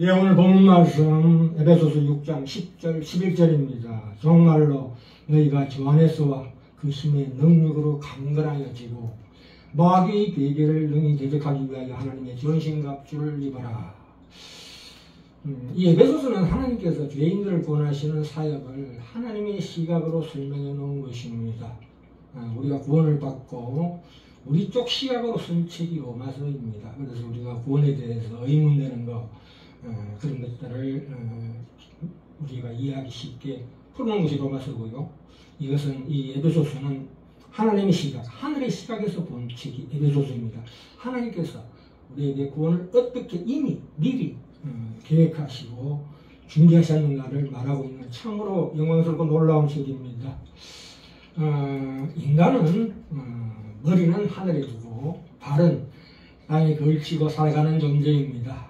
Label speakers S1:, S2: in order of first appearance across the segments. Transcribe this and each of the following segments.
S1: 예, 오늘 본문 말씀 에베소서 6장 10절 11절입니다. 정말로 너희가 주 안에서와 그 힘의 능력으로 강건하여지고 마귀의 계계를 능히 대적하기 위하여 하나님의 전신갑주를 입어라. 이 에베소서는 하나님께서 죄인들을 구원하시는 사역을 하나님의 시각으로 설명해 놓은 것입니다. 우리가 구원을 받고 우리 쪽 시각으로 쓴 책이 로마서입니다. 그래서 우리가 구원에 대해서 의문되는 것, 그런 것들을 우리가 이해하기 쉽게 풀어놓은 것이 로마서고요. 이것은 이 에베소서는 하나님의 시각, 하늘의 시각에서 본 책이 에베소서입니다. 하나님께서 우리에게 구원을 어떻게 이미 미리 계획하시고 준비하셨는가를 말하고 있는 참으로 영광스럽고 놀라운 책입니다. 인간은 머리는 하늘에 두고 발은 땅에 걸치고 살아가는 존재입니다.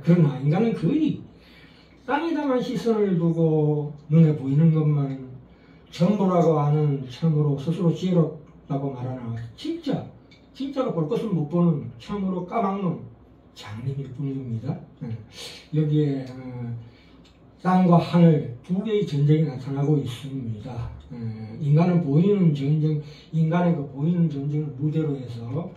S1: 그러나 인간은 거의 땅에다만 시선을 두고 눈에 보이는 것만 전부라고 하는 참으로 스스로 지혜롭다고 말하나 진짜로 볼 것을 못 보는 참으로 까막눈 장님일 뿐입니다. 여기에 땅과 하늘 두 개의 전쟁이 나타나고 있습니다. 인간은 보이는 전쟁, 인간의 그 보이는 전쟁을 무대로 해서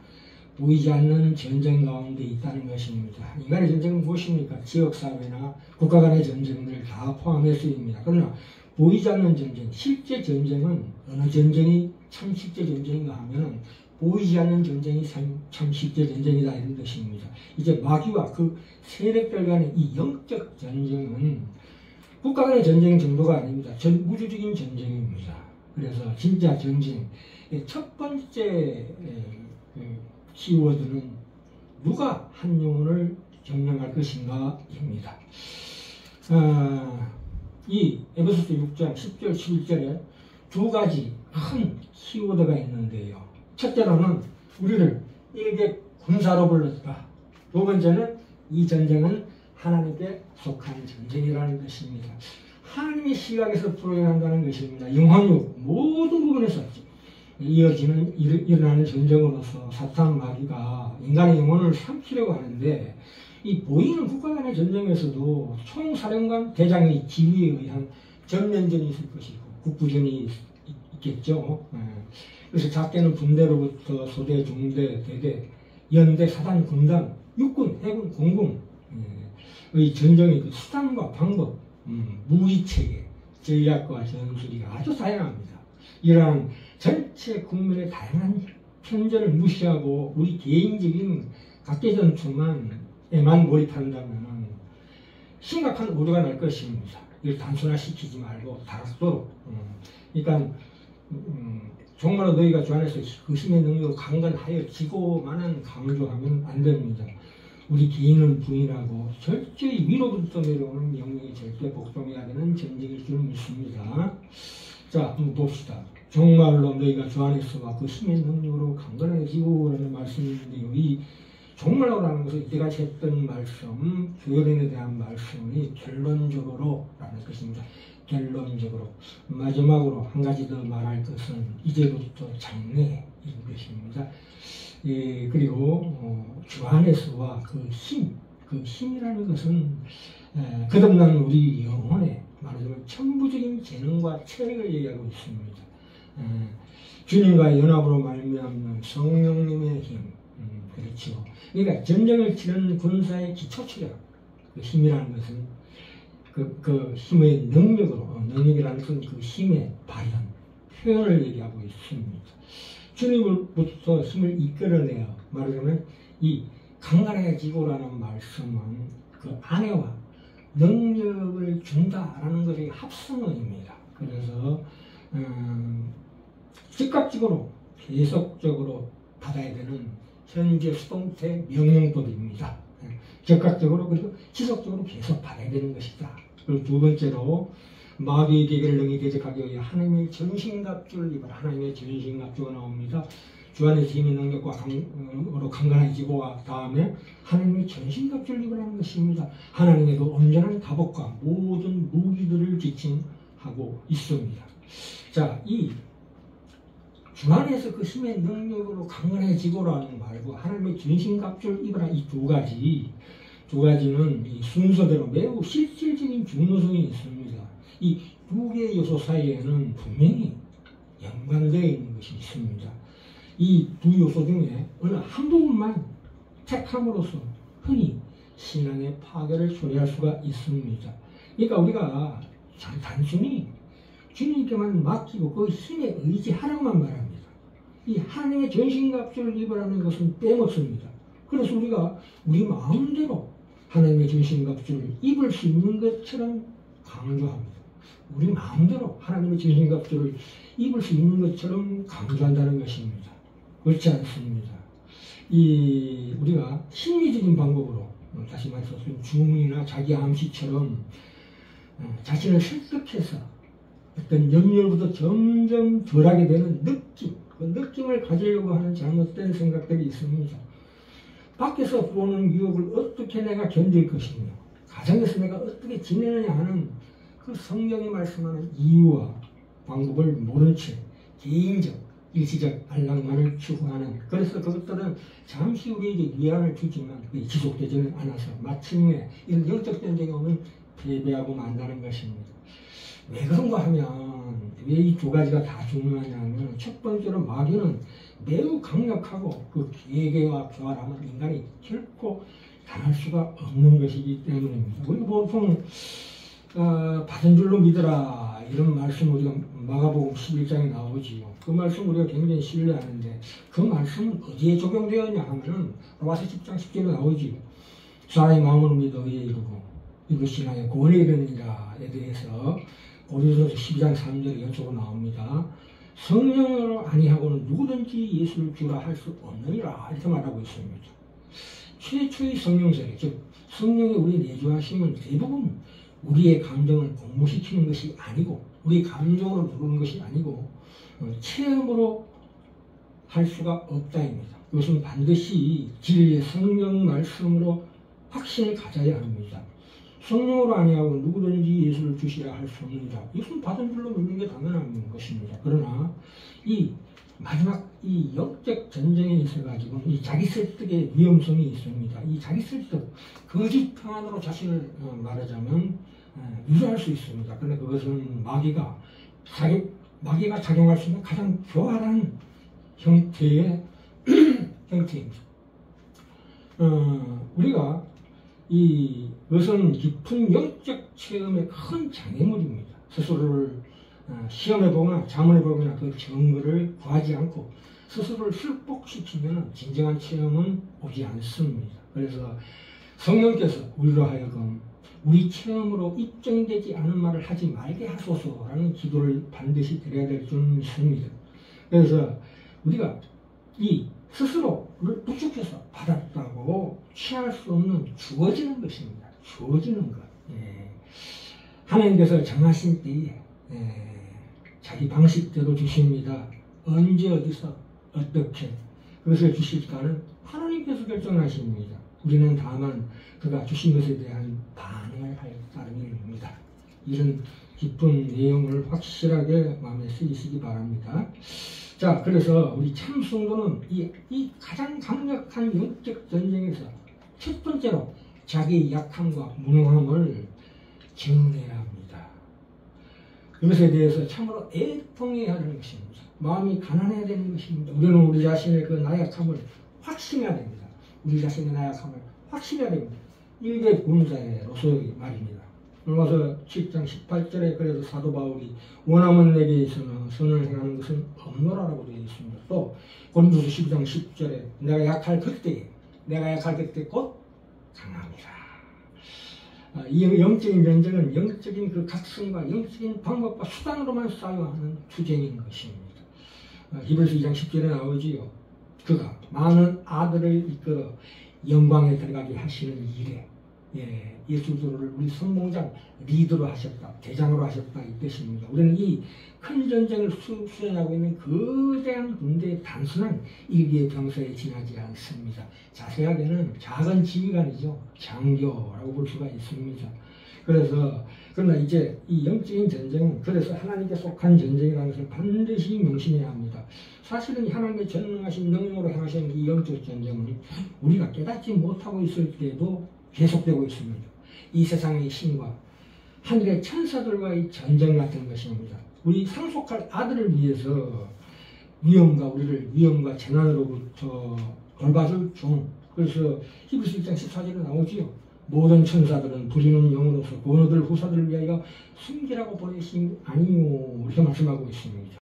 S1: 보이지 않는 전쟁 가운데 있다는 것입니다. 인간의 전쟁은 무엇입니까? 지역사회나 국가 간의 전쟁들 다 포함해서입니다. 그러나 보이지 않는 전쟁, 실제 전쟁은 어느 전쟁이 참 실제 전쟁인가 하면 보이지 않는 전쟁이 참 실제 전쟁이다 이런 것입니다. 이제 마귀와 그 세력들 간의 이 영적 전쟁은 국가 간의 전쟁 정도가 아닙니다. 우주적인 전쟁입니다. 그래서 진짜 전쟁의 첫 번째 키워드는 누가 한 영혼을 점령할 것인가입니다. 이 에베소서 6장 10절 11절에 두 가지 큰 키워드가 있는데요. 첫째로는 우리를 일개 군사로 불렀다. 두 번째는 이 전쟁은 하나님께 속한 전쟁이라는 것입니다. 하나님의 시각에서 풀어나간다는 것입니다. 영혼육 모든 부분에서 일어나는 전쟁으로서 사탄 마귀가 인간의 영혼을 삼키려고 하는데 이 보이는 국가 간의 전쟁에서도 총사령관 대장의 지휘에 의한 전면전이 있을 것이고 국부전이 있겠죠. 그래서 작게는 분대로부터 소대, 중대, 대대, 연대, 사단, 군단, 육군, 해군, 공군의 전쟁의 그 수단과 방법, 무기체계, 전략과 전술이 아주 다양합니다. 이러한 전체 국민의 다양한 편견을 무시하고 우리 개인적인 각계 전투만에만 몰입한다면 심각한 오류가 날 것입니다. 이걸 단순화시키지 말고 다락도록. 그러니까 정말로 너희가 주 안에서 그 힘의 능력으로 강건하여 지고만은 강조하면 안 됩니다. 우리 개인을 부인하고 철저히 위로부터 내려오는 명령이 절대 복종해야 되는 전쟁일 줄 믿습니다. 자, 한번 봅시다. 정말로 너희가 주 안에서와 그 힘의 능력으로 강건해지고 라는 말씀인데요. 이 정말로라는 것은 이때까지 했던 말씀, 교련에 대한 말씀이 결론적으로 라는 것입니다. 결론적으로. 마지막으로 한 가지 더 말할 것은 이제부터 장래인 것입니다. 그리고 주 안에서와 그 힘이라는 것은 거듭난 우리 영혼의 말하자면 천부적인 재능과 체력을 얘기하고 있습니다. 주님과의 연합으로 말미암는 성령님의 힘, 그렇죠. 그러니까 전쟁을 치는 군사의 기초체력, 그 힘이라는 것은 그 힘의 능력이라는 것은 그 힘의 발현, 표현을 얘기하고 있습니다. 주님으로부터 힘을 이끌어내어 말하자면 이 강건해지고라는 말씀은 그 안에와 능력을 준다라는 것의 합성어입니다. 그래서 즉각적으로 계속적으로 받아야 되는 현재 수동태 명령법입니다. 즉각적으로 그리고 지속적으로 계속 받아야 되는 것이다. 그리고 두 번째로 마귀의 계계를 능히 대적하기 위해 하나님의 전신갑주를 입어라. 하나님의 전신갑주가 나옵니다. 주 안에서 힘의 능력과 강건해지고 다음에 하나님의 전신갑주를 입으라는 것입니다. 하나님의 그 온전한 답업과 모든 무기들을 지칭하고 있습니다. 자, 이 주 안에서 그 힘의 능력으로 강건해지고라는 말과 하나님의 전신갑주를 입으라 이 두 가지 두 가지는 이 순서대로 매우 실질적인 중요성이 있습니다. 이 두 개의 요소 사이에는 분명히 연관되어 있는 것이 있습니다. 이 두 요소 중에 어느 한 부분만 택함으로써 흔히 신앙의 파괴를 초래할 수가 있습니다. 그러니까 우리가 단순히 주님께만 맡기고 그 힘에 의지하라고만 말합니다. 이 하나님의 전신갑주를 입으라는 것은 빼먹습니다. 그래서 우리가 우리 마음대로 하나님의 전신갑주를 입을 수 있는 것처럼 강조합니다. 우리 마음대로 하나님의 전신갑주를 입을 수 있는 것처럼 강조한다는 것입니다. 그렇지 않습니다. 우리가 심리적인 방법으로 다시 말해서 주문이나 자기 암시처럼 자신을 설득해서 어떤 연결부터 점점 덜하게 되는 느낌, 그 느낌을 가지려고 하는 잘못된 생각들이 있습니다. 밖에서 들어오는 유혹을 어떻게 내가 견딜 것이며 가정에서 내가 어떻게 지내느냐 하는 그 성경이 말씀하는 이유와 방법을 모른 채 개인적, 일시적 안락만을 추구하는, 그래서 그것들은 잠시 우리에게 위안을 주지만 그게 지속되지는 않아서 마침내 이런 영적 전쟁에 오면 패배하고 만다는 것입니다. 왜 그런가 하면, 왜 이 두 가지가 다 중요하냐면, 첫 번째로 마귀는 매우 강력하고 그 계계와 교활함은 인간이 결코 당할 수가 없는 것이기 때문입니다. 우리 보통 받은 줄로 믿어라 이런 말씀 우리가 마가복음 11장에 나오지요. 그 말씀 우리가 굉장히 신뢰하는데 그 말씀은 어디에 적용되었냐 하면은 로마서 10장 10절에 나오지요. 사람의 마음으로 믿어 의에 이르고 이것이 나의 구원에 이르느니라에 대해서 고린도서 12장 3절에 연속으로 나옵니다. 성령으로 아니하고는 누구든지 예수를 주라 할 수 없느니라 이렇게 말하고 있습니다. 최초의 성령 세례, 즉 성령의 우리 내주하심은 대부분 우리의 감정을 공모시키는 것이 아니고 우리 감정으로 누르는 것이 아니고 체험으로 할 수가 없다입니다. 이것은 반드시 진리의 성령 말씀으로 확신을 가져야 합니다. 성령으로 아니하고 누구든지 예수를 주시라 할 수 없느니라. 이것은 받은 줄로 믿는 게 당연한 것입니다. 그러나 이 마지막 이 영적 전쟁에 있어가지고 이 자기 설득의 위험성이 있습니다. 이 자기 설득, 거짓 평안으로 자신을 말하자면 유도할 수 있습니다. 그런데 그것은 마귀가 작용할 수 있는 가장 교활한 형태의 형태입니다. 우리가 이것은 깊은 영적 체험의 큰 장애물입니다. 스스로를 시험해보거나 자문해보거나 그 증거를 구하지 않고 스스로를 습복시키면 진정한 체험은 오지 않습니다. 그래서 성령께서 우리로 하여금 우리 체험으로 입증되지 않은 말을 하지 말게 하소서라는 기도를 반드시 드려야 될 줄 믿습니다. 그래서 우리가 이 스스로를 부축해서 받았다고 취할 수 없는 주어지는 것입니다. 주어지는 것. 하나님께서 정하신 때에 자기 방식대로 주십니다. 언제 어디서 어떻게 그것을 주실까는 하나님께서 결정하십니다. 우리는 다만 그가 주신 것에 대한 반응을 할 따름입니다. 이런 깊은 내용을 확실하게 마음에 쓰이시기 바랍니다. 자, 그래서 우리 참 성도는 이 가장 강력한 영적 전쟁에서 첫 번째로 자기의 약함과 무능함을 증언해야 합니다. 이것에 대해서 참으로 애통해야 하는 것입니다. 마음이 가난해야 되는 것입니다. 우리는 우리 자신의 그 나약함을 확신해야 됩니다. 우리 자신의 나약함을 확신해야 됩니다. 일개 군사로서의 말입니다. 로마서 7장 18절에 그래서 사도 바울이 원하면 내게 있으나 선을 행하는 것은 없노라라고 되어 있습니다. 또 고린도서 12장 10절에 내가 약할 그때 곧 강함이라. 이 영적인 전쟁은 영적인 그 각성과 영적인 방법과 수단으로만 싸워하는 투쟁인 것입니다. 히브리서 2장 10절에 나오지요. 그가 많은 아들을 이끌어 영광에 들어가게 하시는 일에 예수들을 우리 선봉장 리더로 하셨다, 대장으로 하셨다 이 뜻입니다. 우리는 이 큰 전쟁을 수행하고 있는 거대한 군대의 단순한 일기의 병사에 지나지 않습니다. 자세하게는 작은 지휘관이죠. 장교라고 볼 수가 있습니다. 그러나 이제 이 영적인 전쟁은 그래서 하나님께 속한 전쟁이라는 것을 반드시 명심해야 합니다. 사실은 하나님의 전능하신 능력으로 행하시는 이 영적 전쟁은 우리가 깨닫지 못하고 있을 때도 계속되고 있습니다. 이 세상의 신과 하늘의 천사들과의 전쟁 같은 것입니다. 우리 상속할 아들을 위해서 우리를 위험과 재난으로부터 돌봐줄 종. 그래서 히브리서 1장 14절에 나오지요. 모든 천사들은 부리는 영으로서 본어들 후사들을 위하여 숨기라고 보내심 아니요, 이렇게 말씀하고 있습니다.